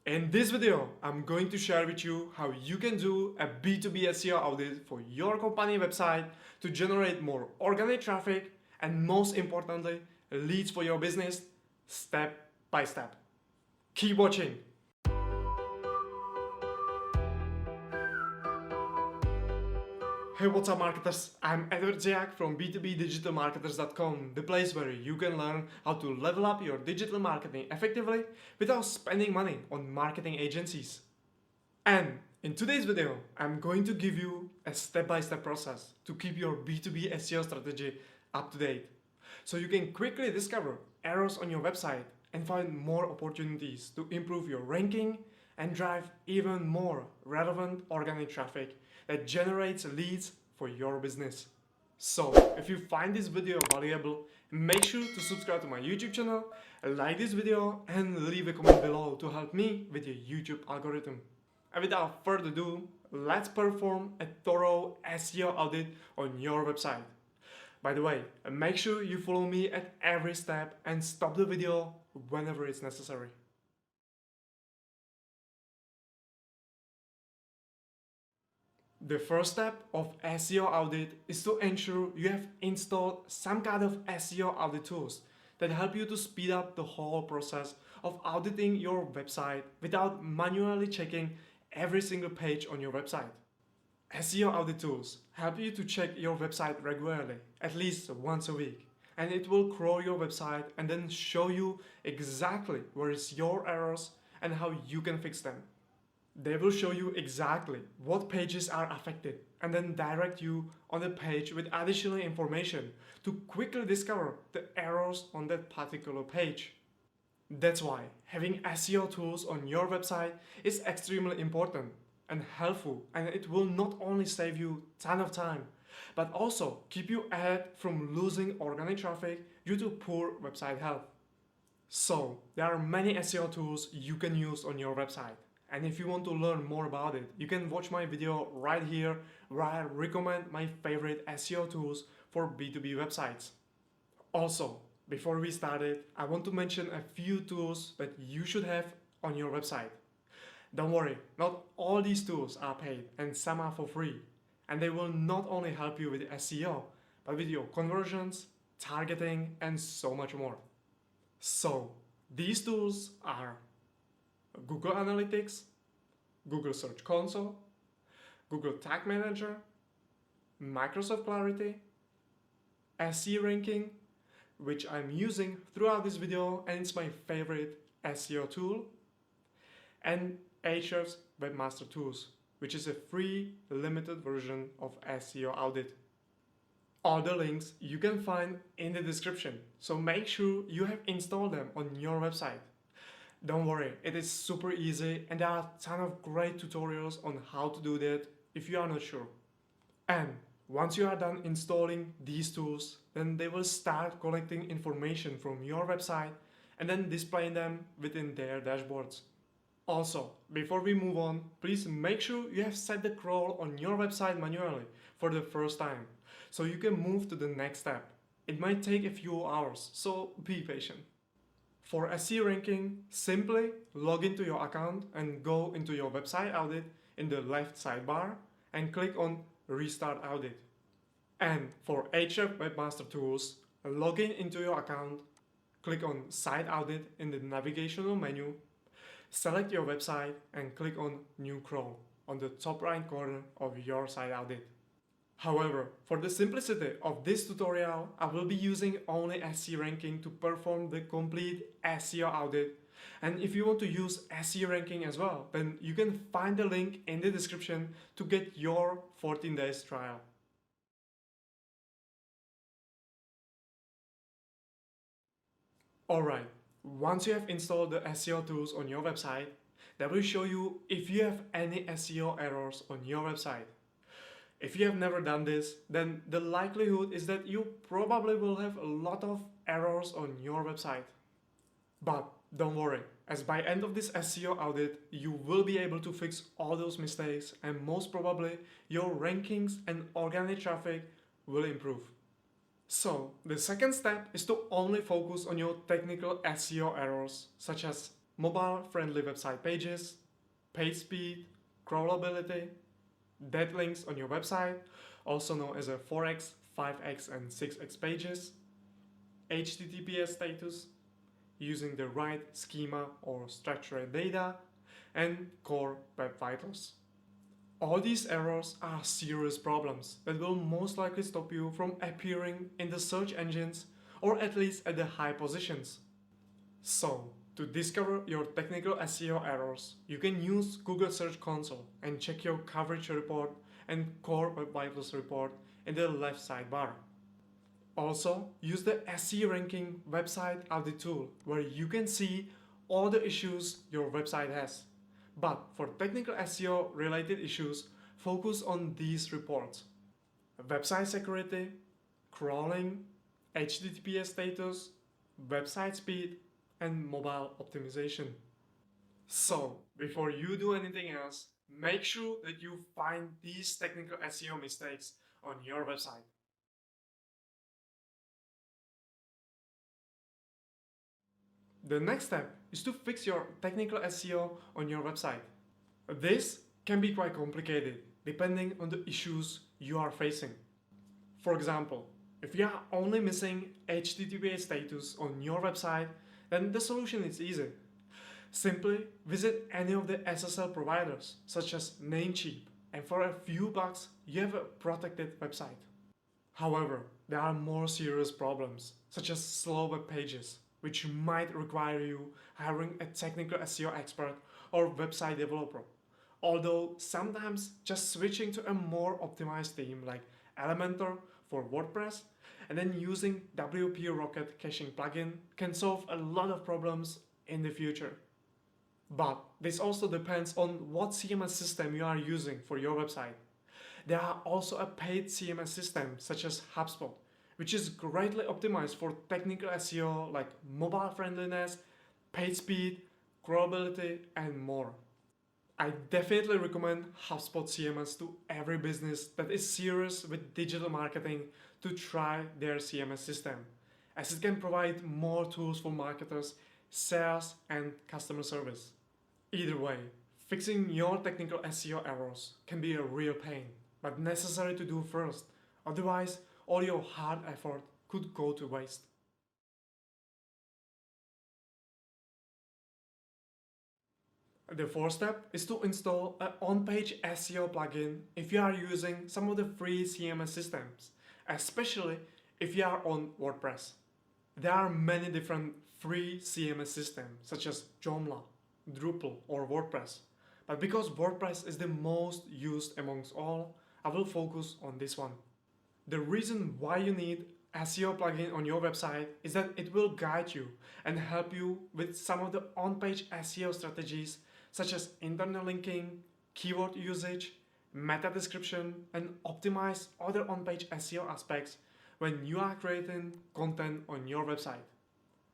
In this video, I'm going to share with you how you can do a B2B SEO audit for your company website to generate more organic traffic and, most importantly, leads for your business step by step. Keep watching. Hey, what's up marketers? I'm Eduard Dziak from B2B the place where you can learn how to level up your digital marketing effectively without spending money on marketing agencies. And in today's video, I'm going to give you a step-by-step process to keep your B2B SEO strategy up to date, so you can quickly discover errors on your website and find more opportunities to improve your ranking and drive even more relevant organic traffic that generates leads for your business. So, if you find this video valuable, make sure to subscribe to my YouTube channel, like this video and leave a comment below to help me with the YouTube algorithm. And without further ado, let's perform a thorough SEO audit on your website. By the way, make sure you follow me at every step and stop the video whenever it's necessary. The first step of SEO audit is to ensure you have installed some kind of SEO audit tools that help you to speed up the whole process of auditing your website without manually checking every single page on your website. SEO audit tools help you to check your website regularly, at least once a week, and it will crawl your website and then show you exactly where is your errors and how you can fix them. They will show you exactly what pages are affected and then direct you on the page with additional information to quickly discover the errors on that particular page. That's why having SEO tools on your website is extremely important and helpful, and it will not only save you a ton of time, but also keep you ahead from losing organic traffic due to poor website health. So, there are many SEO tools you can use on your website. And if you want to learn more about it, you can watch my video right here where I recommend my favorite SEO tools for B2B websites. Also, before we start it, I want to mention a few tools that you should have on your website. Don't worry, not all these tools are paid and some are for free. And they will not only help you with SEO, but with your conversions, targeting, and so much more. So, these tools are Google Analytics, Google Search Console, Google Tag Manager, Microsoft Clarity, SE Ranking, which I'm using throughout this video and it's my favorite SEO tool, and Ahrefs Webmaster Tools, which is a free limited version of SEO Audit. All the links you can find in the description, so make sure you have installed them on your website. Don't worry, it is super easy and there are a ton of great tutorials on how to do that if you are not sure. And once you are done installing these tools, then they will start collecting information from your website and then displaying them within their dashboards. Also, before we move on, please make sure you have set the crawl on your website manually for the first time, so you can move to the next step. It might take a few hours, so be patient. For SEO ranking, simply log into your account and go into your website audit in the left sidebar and click on Restart Audit. And for Ahrefs Webmaster Tools, log into your account, click on Site Audit in the navigational menu, select your website and click on New Crawl on the top right corner of your site audit. However, for the simplicity of this tutorial, I will be using only SEO ranking to perform the complete SEO audit. And if you want to use SEO ranking as well, then you can find the link in the description to get your 14 days trial. Alright, once you have installed the SEO tools on your website, that will show you if you have any SEO errors on your website. If you have never done this, then the likelihood is that you probably will have a lot of errors on your website. But don't worry, as by end of this SEO audit, you will be able to fix all those mistakes and most probably your rankings and organic traffic will improve. So, the second step is to only focus on your technical SEO errors, such as mobile-friendly website pages, page speed, crawlability, dead links on your website, also known as a 4x, 5x, and 6x pages, HTTPS status, using the right schema or structured data, and core web vitals. All these errors are serious problems that will most likely stop you from appearing in the search engines or at least at the high positions. So, to discover your technical SEO errors, you can use Google Search Console and check your coverage report and core web vitals report in the left sidebar. Also, use the SE Ranking website audit tool where you can see all the issues your website has. But for technical SEO related issues, focus on these reports: website security, crawling, HTTPS status, website speed, and mobile optimization. So, before you do anything else, make sure that you find these technical SEO mistakes on your website. The next step is to fix your technical SEO on your website. This can be quite complicated depending on the issues you are facing. For example, if you are only missing HTTPS status on your website, then the solution is easy. Simply visit any of the SSL providers such as Namecheap, and for a few bucks you have a protected website. However, there are more serious problems such as slow web pages, which might require you hiring a technical SEO expert or website developer. Although sometimes just switching to a more optimized theme like Elementor for WordPress and then using WP Rocket caching plugin can solve a lot of problems in the future. But this also depends on what CMS system you are using for your website. There are also a paid CMS system such as HubSpot, which is greatly optimized for technical SEO like mobile friendliness, page speed, crawlability, and more. I definitely recommend HubSpot CMS to every business that is serious with digital marketing to try their CMS system, as it can provide more tools for marketers, sales, and customer service. Either way, fixing your technical SEO errors can be a real pain, but necessary to do first, otherwise all your hard effort could go to waste. The fourth step is to install an OnPage SEO plugin if you are using some of the free CMS systems, especially if you are on WordPress. There are many different free CMS systems such as Joomla, Drupal, or WordPress, but because WordPress is the most used amongst all, I will focus on this one. The reason why you need SEO plugin on your website is that it will guide you and help you with some of the on-page SEO strategies such as internal linking, keyword usage, meta description, and optimize other on-page SEO aspects when you are creating content on your website.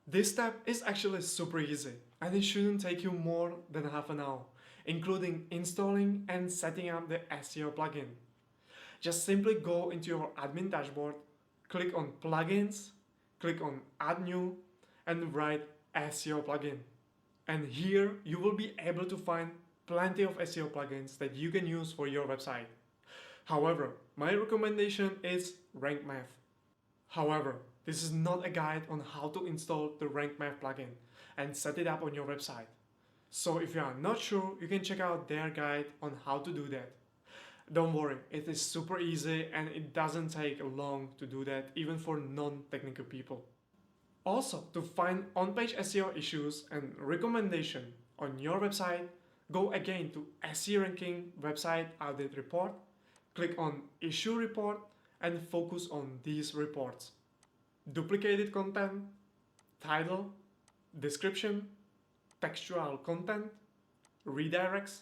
This step is actually super easy and it shouldn't take you more than half an hour, including installing and setting up the SEO plugin. Just simply go into your admin dashboard, click on plugins, click on add new, and write SEO plugin. And here you will be able to find plenty of SEO plugins that you can use for your website. However, my recommendation is Rank Math. However, this is not a guide on how to install the Rank Math plugin and set it up on your website. So if you are not sure, you can check out their guide on how to do that. Don't worry, it is super easy and it doesn't take long to do that even for non-technical people. Also, to find on-page SEO issues and recommendation on your website, go again to SE Ranking Website Audit Report, click on Issue Report, and focus on these reports: duplicated content, title, description, textual content, redirects,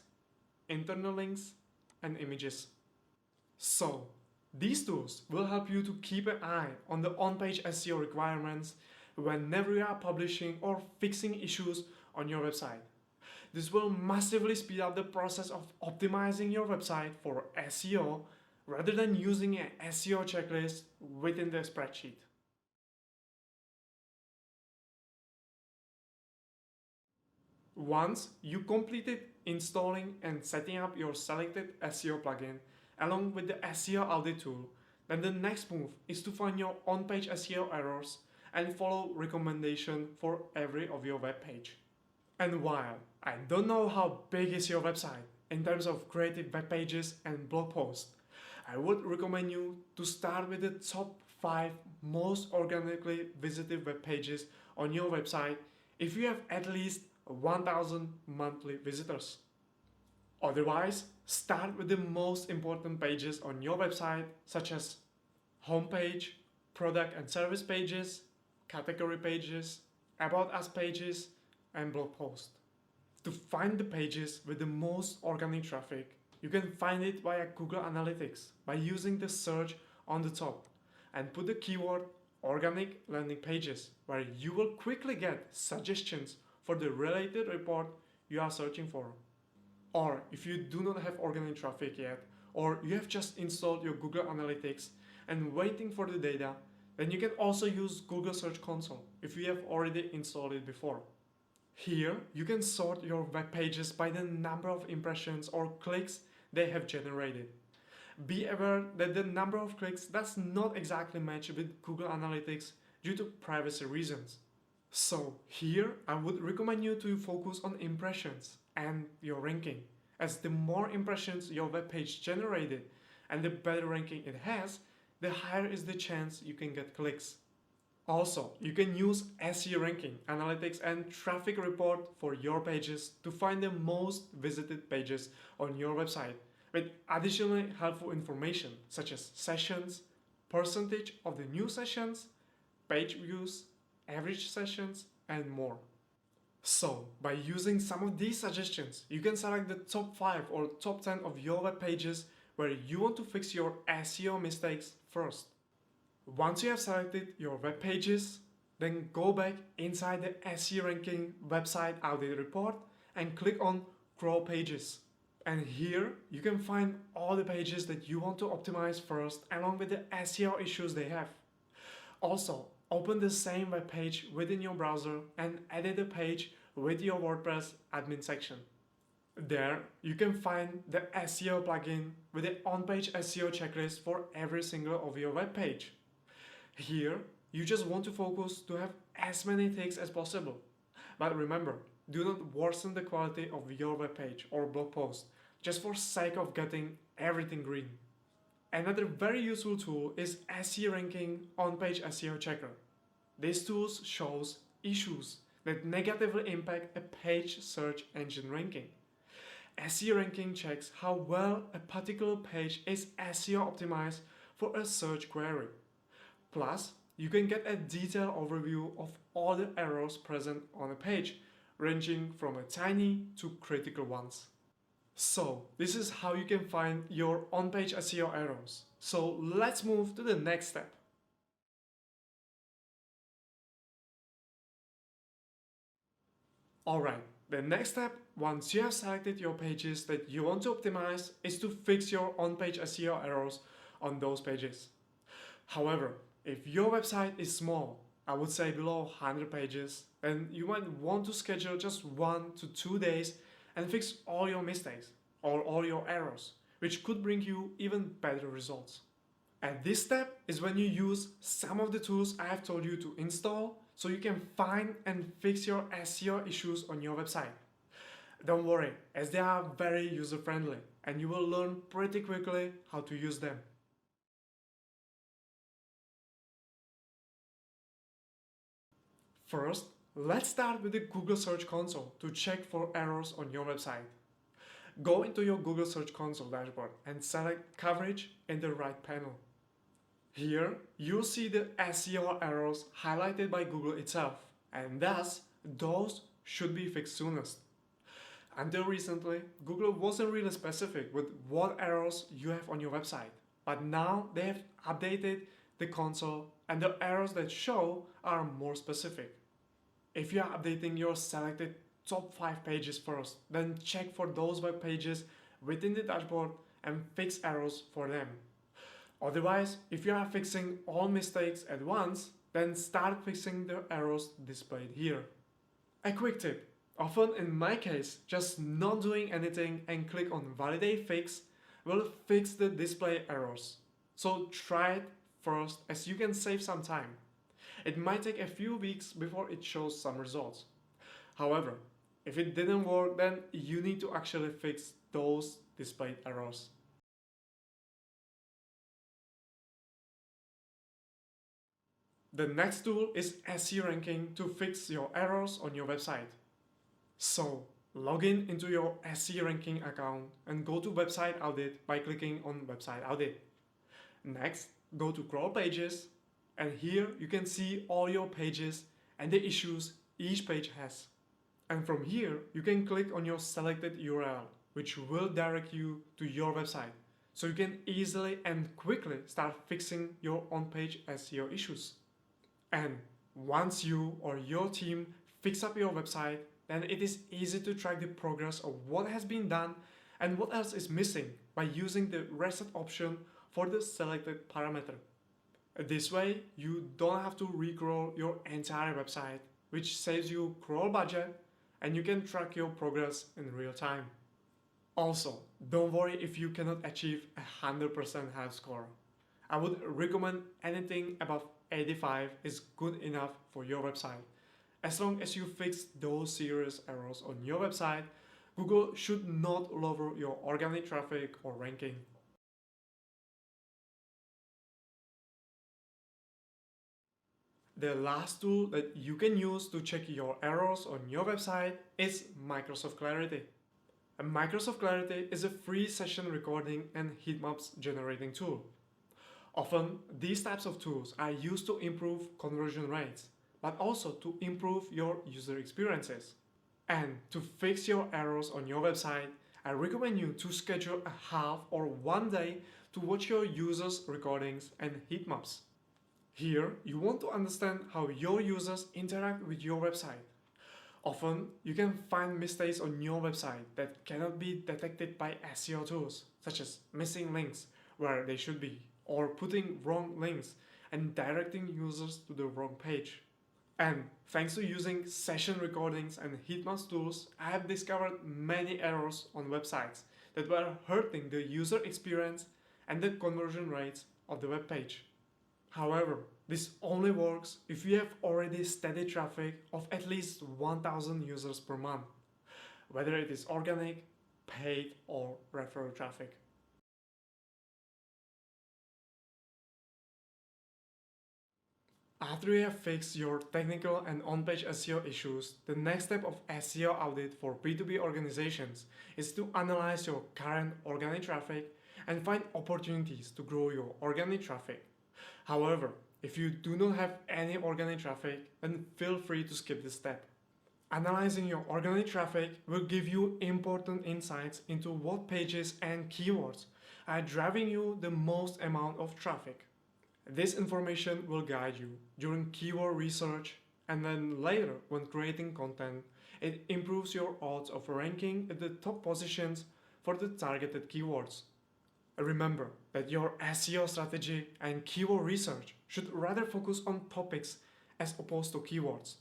internal links, and images. So, these tools will help you to keep an eye on the on-page SEO requirements whenever you are publishing or fixing issues on your website. This will massively speed up the process of optimizing your website for SEO rather than using an SEO checklist within the spreadsheet. Once you completed installing and setting up your selected SEO plugin along with the SEO Audit tool, then the next move is to find your OnPage SEO errors and follow recommendation for every of your web page. And while I don't know how big is your website in terms of creative web pages and blog posts, I would recommend you to start with the top 5 most organically visited web pages on your website if you have at least 1,000 monthly visitors. Otherwise, start with the most important pages on your website, such as homepage, product and service pages, category pages, about us pages, and blog posts. To find the pages with the most organic traffic, you can find it via Google Analytics by using the search on the top and put the keyword organic landing pages, where you will quickly get suggestions for the related report you are searching for. Or if you do not have organic traffic yet, or you have just installed your Google Analytics and waiting for the data, then you can also use Google Search Console if you have already installed it before. Here, you can sort your web pages by the number of impressions or clicks they have generated. Be aware that the number of clicks does not exactly match with Google Analytics due to privacy reasons. So here, I would recommend you to focus on impressions and your ranking, as the more impressions your web page generated and the better ranking it has, the higher is the chance you can get clicks. Also, you can use SEO ranking, analytics and traffic report for your pages to find the most visited pages on your website with additionally helpful information such as sessions, percentage of the new sessions, page views, average sessions, and more. So, by using some of these suggestions, you can select the top 5 or top 10 of your web pages where you want to fix your SEO mistakes first. Once you have selected your web pages, then go back inside the SEO ranking website audit report and click on Grow Pages. And here you can find all the pages that you want to optimize first along with the SEO issues they have. Also, open the same web page within your browser and edit the page with your WordPress admin section. There, you can find the SEO plugin with the OnPage SEO checklist for every single of your web page. Here, you just want to focus to have as many ticks as possible. But remember, do not worsen the quality of your web page or blog post just for sake of getting everything green. Another very useful tool is SEO Ranking OnPage SEO Checker. This tool shows issues that negatively impact a page search engine ranking. SEO Ranking checks how well a particular page is SEO optimized for a search query. Plus, you can get a detailed overview of all the errors present on a page, ranging from a tiny to critical ones. So, this is how you can find your on-page SEO errors. So, let's move to the next step. Alright, the next step, once you have selected your pages that you want to optimize, is to fix your on-page SEO errors on those pages. However, if your website is small, I would say below 100 pages, then you might want to schedule just 1 to 2 days and fix all your mistakes or all your errors, which could bring you even better results. And this step is when you use some of the tools I have told you to install so you can find and fix your SEO issues on your website. Don't worry, as they are very user-friendly and you will learn pretty quickly how to use them. First, let's start with the Google Search Console to check for errors on your website. Go into your Google Search Console dashboard and select Coverage in the right panel. Here, you'll see the SEO errors highlighted by Google itself, and thus, those should be fixed soonest. Until recently, Google wasn't really specific with what errors you have on your website, but now they have updated the console and the errors that show are more specific. If you are updating your selected top 5 pages first, then check for those web pages within the dashboard and fix errors for them. Otherwise, if you are fixing all mistakes at once, then start fixing the errors displayed here. A quick tip: Often in my case, just not doing anything and click on validate fix will fix the display errors. So try it first as you can save some time. It might take a few weeks before it shows some results. However, if it didn't work, then you need to actually fix those displayed errors. The next tool is SEO ranking to fix your errors on your website. So, log in into your SEO ranking account and go to Website Audit by clicking on Website Audit. Next, go to Crawl Pages, and here you can see all your pages and the issues each page has. And from here, you can click on your selected URL, which will direct you to your website, so you can easily and quickly start fixing your on-page SEO issues. And once you or your team fix up your website, then it is easy to track the progress of what has been done and what else is missing by using the reset option for the selected parameter. This way, you don't have to recrawl your entire website, which saves you crawl budget, and you can track your progress in real time. Also, don't worry if you cannot achieve a 100% high score. I would recommend anything above 85 is good enough for your website. As long as you fix those serious errors on your website, Google should not lower your organic traffic or ranking. The last tool that you can use to check your errors on your website is Microsoft Clarity. And Microsoft Clarity is a free session recording and heat maps generating tool. Often, these types of tools are used to improve conversion rates, but also to improve your user experiences. And to fix your errors on your website, I recommend you to schedule a half or 1 day to watch your users' recordings and heat maps. Here, you want to understand how your users interact with your website. Often, you can find mistakes on your website that cannot be detected by SEO tools, such as missing links where they should be, or putting wrong links and directing users to the wrong page. And thanks to using session recordings and heatmaps tools, I have discovered many errors on websites that were hurting the user experience and the conversion rates of the web page. However, this only works if you have already steady traffic of at least 1,000 users per month, whether it is organic, paid, or referral traffic. After you have fixed your technical and on-page SEO issues, the next step of SEO audit for B2B organizations is to analyze your current organic traffic and find opportunities to grow your organic traffic. However, if you do not have any organic traffic, then feel free to skip this step. Analyzing your organic traffic will give you important insights into what pages and keywords are driving you the most amount of traffic. This information will guide you during keyword research, and then later when creating content, it improves your odds of ranking at the top positions for the targeted keywords. Remember that your SEO strategy and keyword research should rather focus on topics as opposed to keywords.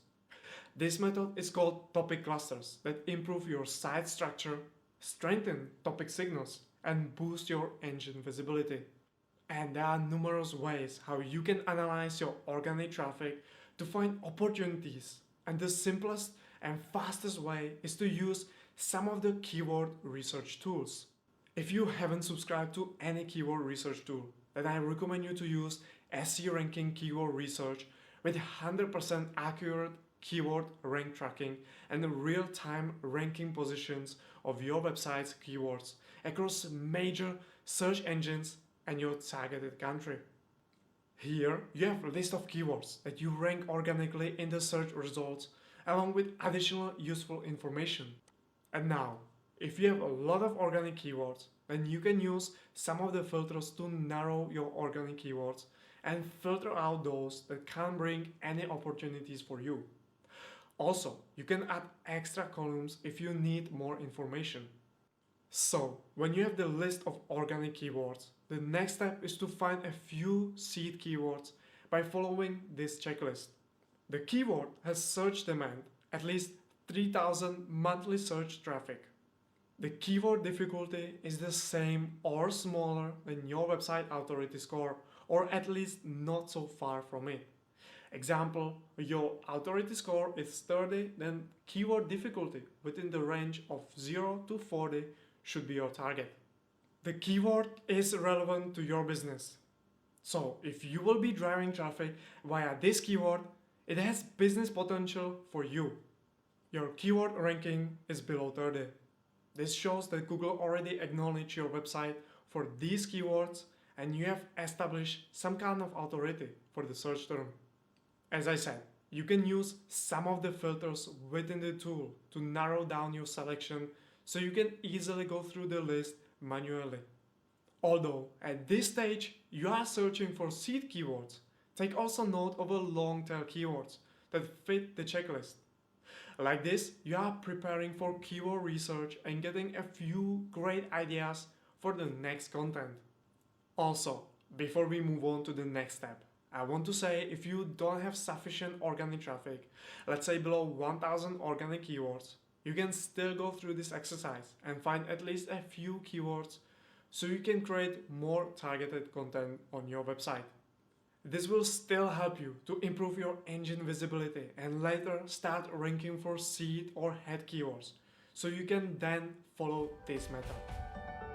This method is called topic clusters that improve your site structure, strengthen topic signals, and boost your engine visibility. And there are numerous ways how you can analyze your organic traffic to find opportunities, and the simplest and fastest way is to use some of the keyword research tools. If you haven't subscribed to any keyword research tool, then I recommend you to use SEO Ranking Keyword Research with 100% accurate keyword rank tracking and real-time ranking positions of your website's keywords across major search engines and your targeted country. Here, you have a list of keywords that you rank organically in the search results along with additional useful information. And now, if you have a lot of organic keywords, then you can use some of the filters to narrow your organic keywords and filter out those that can't bring any opportunities for you. Also, you can add extra columns if you need more information. So, when you have the list of organic keywords, the next step is to find a few seed keywords by following this checklist. The keyword has search demand at least 3,000 monthly search traffic. The keyword difficulty is the same or smaller than your website authority score, or at least not so far from it. Example, your authority score is 30, then keyword difficulty within the range of 0 to 40 should be your target. The keyword is relevant to your business. So if you will be driving traffic via this keyword, it has business potential for you. Your keyword ranking is below 30. This shows that Google already acknowledged your website for these keywords and you have established some kind of authority for the search term. As I said, you can use some of the filters within the tool to narrow down your selection so you can easily go through the list manually. Although at this stage you are searching for seed keywords, take also note of the long tail keywords that fit the checklist. Like this, you are preparing for keyword research and getting a few great ideas for the next content. Also, before we move on to the next step, I want to say if you don't have sufficient organic traffic, let's say below 1000 organic keywords, you can still go through this exercise and find at least a few keywords so you can create more targeted content on your website. This will still help you to improve your engine visibility and later start ranking for seed or head keywords, so you can then follow this method.